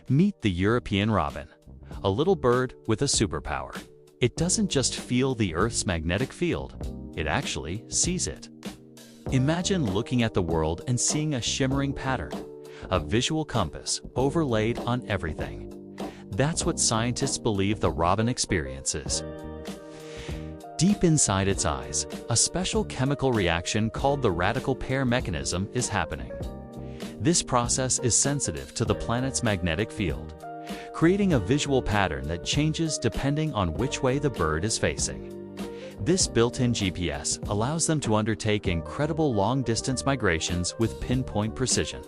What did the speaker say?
Meet the European robin, a little bird with a superpower. It doesn't just feel the Earth's magnetic field, it actually sees it. Imagine looking at the world and seeing a shimmering pattern, a visual compass overlaid on everything. That's what scientists believe the robin experiences. Deep inside its eyes, a special chemical reaction called the radical pair mechanism is happening. This process is sensitive to the planet's magnetic field, creating a visual pattern that changes depending on which way the bird is facing. This built-in GPS allows them to undertake incredible long-distance migrations with pinpoint precision.